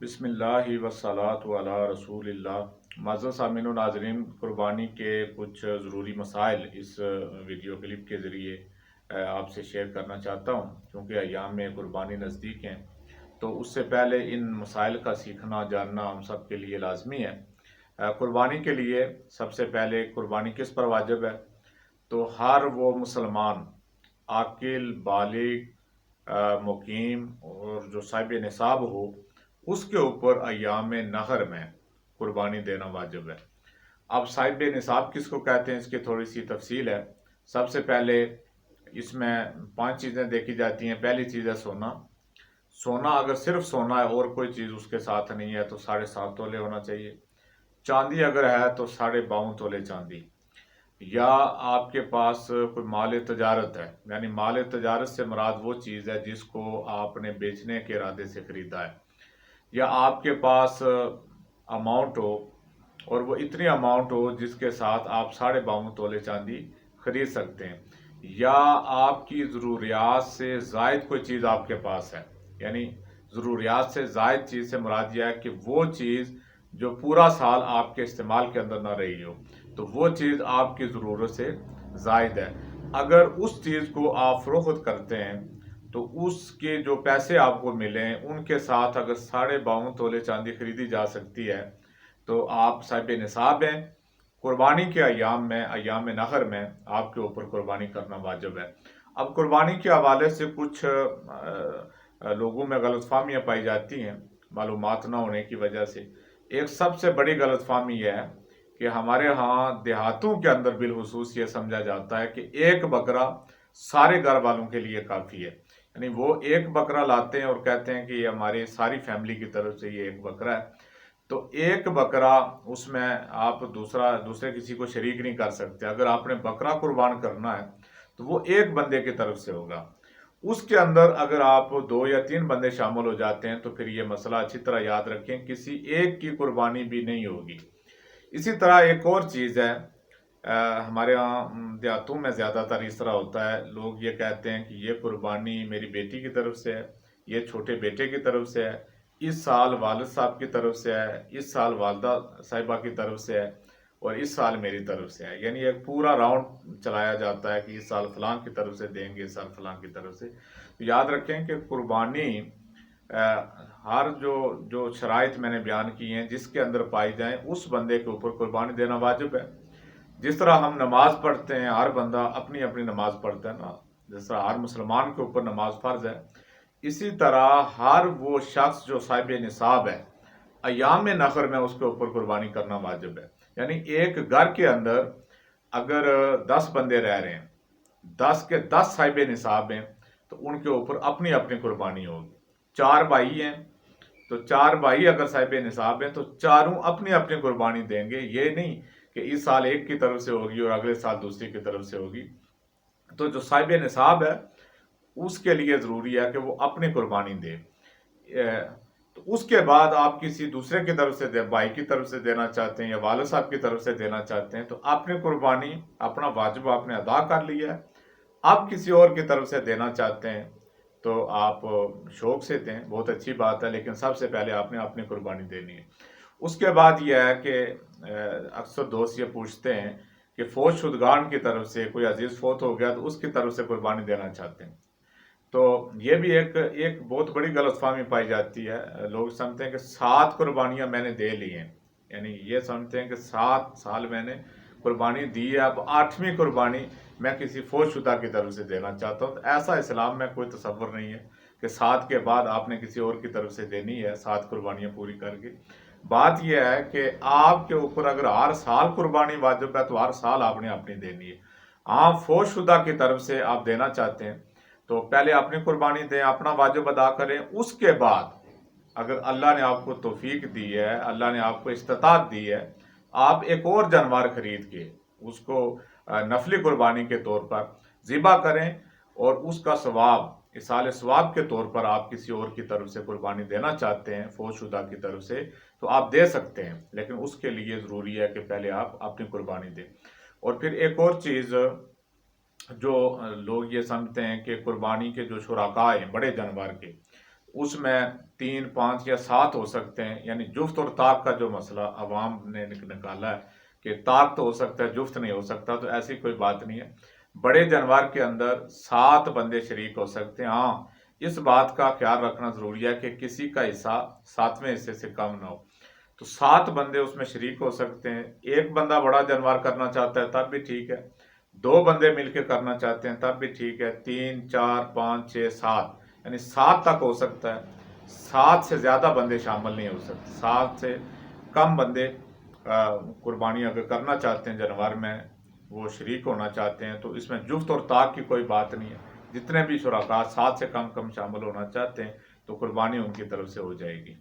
बिस्मिल्लाह वस्सलातु अला रसूलिल्लाह। माज़्ज़ज़ सामिन व नाज़रीन, कुर्बानी के कुछ ज़रूरी मसाइल इस वीडियो क्लिप के ज़रिए आपसे शेयर करना चाहता हूँ। क्योंकि अय्याम में कुर्बानी नज़दीक हैं, तो उससे पहले इन मसाइल का सीखना जानना हम सब के लिए लाजमी है। कुर्बानी के लिए सबसे पहले कुर्बानी किस पर वाजिब है? तो हर वो मुसलमान आकिल बालिग मुकीम और जो साहिब निसाब हो, उसके ऊपर अय्याम नहर में कुर्बानी देना वाजिब है। अब साहिब निसाब किसको कहते हैं, इसकी थोड़ी सी तफसील है। सबसे पहले इसमें 5 चीज़ें देखी जाती हैं। पहली चीज़ है सोना। सोना अगर सिर्फ सोना है और कोई चीज़ उसके साथ नहीं है तो 7.5 तोले होना चाहिए। चांदी अगर है तो 52.5 तोले चांदी। या आपके पास कोई माल तजारत है, यानी माल तजारत से मुराद वो चीज़ है जिसको आपने बेचने के इरादे से ख़रीदा है। या आपके पास अमाउंट हो और वो इतनी अमाउंट हो जिसके साथ आप 52.5 तोले चांदी खरीद सकते हैं। या आपकी ज़रूरियात से ज़ायद कोई चीज़ आपके पास है, यानी ज़रूरियात से ज़ायद चीज़ से मुराद यह है कि वो चीज़ जो पूरा साल आपके इस्तेमाल के अंदर ना रही हो, तो वो चीज़ आपकी ज़रूरत से ज़ायद है। अगर उस चीज़ को आप फ़रोख्त करते हैं तो उसके जो पैसे आपको मिलें उनके साथ अगर 52.5 तोले चांदी खरीदी जा सकती है तो आप साहिब निसाब हैं। कुर्बानी के अय्याम नहर में आपके ऊपर कुर्बानी करना वाजिब है। अब कुर्बानी के हवाले से कुछ लोगों में गलतफहमियाँ पाई जाती हैं मालूमात ना होने की वजह से। एक सबसे बड़ी गलतफहमी यह है कि हमारे यहाँ देहातों के अंदर बिलखुसूस ये समझा जाता है कि एक बकरा सारे घर वालों के लिए काफ़ी है। यानी वो एक बकरा लाते हैं और कहते हैं कि ये हमारी सारी फैमिली की तरफ से ये एक बकरा है। तो एक बकरा, उसमें आप दूसरे किसी को शरीक नहीं कर सकते। अगर आपने बकरा कुर्बान करना है तो वो एक बंदे की तरफ से होगा। उसके अंदर अगर आप 2 या 3 बंदे शामिल हो जाते हैं तो फिर ये मसला अच्छी तरह याद रखें, किसी एक की कुर्बानी भी नहीं होगी। इसी तरह एक और चीज़ है, हमारे यहाँ देहातों में ज़्यादातर इस तरह होता है, लोग ये कहते हैं कि ये कुर्बानी मेरी बेटी की तरफ से है, ये छोटे बेटे की तरफ से है, इस साल वालिद साहब की तरफ से है, इस साल वालदा साहिबा की तरफ से है और इस साल मेरी तरफ से है। यानी एक पूरा राउंड चलाया जाता है कि इस साल फलां की तरफ से देंगे, इस साल फलां की तरफ से। तो याद रखें कि कुर्बानी हर जो जो शराइत मैंने बयान की हैं जिसके अंदर पाई जाएं उस बंदे के ऊपर कुर्बानी देना वाजिब है। जिस तरह हम नमाज पढ़ते हैं, हर बंदा अपनी अपनी नमाज पढ़ता है ना, जिस तरह हर मुसलमान के ऊपर नमाज फर्ज है, इसी तरह हर वो शख्स जो साहिब निसाब है अय्याम नहर में उसके ऊपर कुर्बानी करना वाजिब है। यानी एक घर के अंदर अगर 10 बंदे रह रहे हैं, 10 के 10 साहिब निसाब हैं, तो उनके ऊपर अपनी अपनी कुर्बानी होगी। 4 भाई हैं तो 4 भाई अगर साहिब निसाब हैं तो चारों अपनी अपनी कुर्बानी देंगे। ये नहीं कि इस साल एक की तरफ से होगी और अगले साल दूसरी की तरफ से होगी। तो जो साहिब निसाब है उसके लिए ज़रूरी है कि वो अपनी कुर्बानी दे। तो उसके बाद आप किसी दूसरे की तरफ से भाई की तरफ से देना चाहते हैं या वालिद साहब की तरफ से देना चाहते हैं तो अपनी कुर्बानी, अपना वाजिब आपने अदा कर लिया है। आप किसी और की तरफ से देना चाहते हैं तो आप शौक से दें, बहुत अच्छी बात है, लेकिन सबसे पहले आपने अपनी कुर्बानी देनी है। उसके बाद यह है कि अक्सर दोस्त ये पूछते हैं कि फौज शुदगान की तरफ से कोई अजीज फौत हो गया तो उसकी तरफ से कुर्बानी देना चाहते हैं। तो ये भी एक बहुत बड़ी गलतफहमी पाई जाती है। लोग समझते हैं कि 7 कुर्बानियां मैंने दे ली हैं, यानी ये समझते हैं कि 7 साल मैंने कुर्बानी दी है, अब 8वीं कुर्बानी मैं किसी फौजशुदा की तरफ से देना चाहता हूँ। तो ऐसा इस्लाम में कोई तसव्वुर नहीं है कि 7 के बाद आपने किसी और की तरफ से देनी है 7 कुर्बानियाँ पूरी करके। बात यह है कि आपके ऊपर अगर हर साल कुर्बानी वाजिब है तो हर साल आपने अपनी देनी है। हाँ, फौजशुदा की तरफ से आप देना चाहते हैं तो पहले अपनी कुर्बानी दें, अपना वाजिब अदा करें। उसके बाद अगर अल्लाह ने आपको तौफीक दी है, अल्लाह ने आपको इस्तिताअत दी है, आप एक और जानवर खरीद के उसको नफली कुर्बानी के तौर पर ज़िबा करें और उसका सवाब इसाले सवाब के तौर पर आप किसी और की तरफ से कुर्बानी देना चाहते हैं फौजशुदा की तरफ से तो आप दे सकते हैं, लेकिन उसके लिए ज़रूरी है कि पहले आप अपनी कुर्बानी दें। और फिर एक और चीज़ जो लोग ये समझते हैं कि कुर्बानी के जो शुराका हैं बड़े जानवर के, اس میں 3 5 یا 7 ہو سکتے ہیں، یعنی جفت اور طاق کا جو مسئلہ عوام نے نکالا ہے کہ طاق تو ہو سکتا ہے جفت نہیں ہو سکتا، تو ایسی کوئی بات نہیں ہے۔ بڑے جانور کے اندر 7 بندے شریک ہو سکتے ہیں۔ ہاں، اس بات کا خیال رکھنا ضروری ہے کہ کسی کا حصہ 7ویں حصے سے کم نہ ہو، تو 7 بندے اس میں شریک ہو سکتے ہیں۔ ایک بندہ بڑا جانور کرنا چاہتا ہے تب بھی ٹھیک ہے، 2 بندے مل کے کرنا چاہتے ہیں تب بھی ٹھیک ہے، 3 4 5 6 7 یعنی 7 تک ہو سکتا ہے۔ 7 سے زیادہ بندے شامل نہیں ہو سکتے، 7 سے کم بندے قربانی اگر کرنا چاہتے ہیں جانور میں، وہ شریک ہونا چاہتے ہیں، تو اس میں جفت اور طاق کی کوئی بات نہیں ہے۔ جتنے بھی شرکاء 7 سے کم شامل ہونا چاہتے ہیں تو قربانی ان کی طرف سے ہو جائے گی۔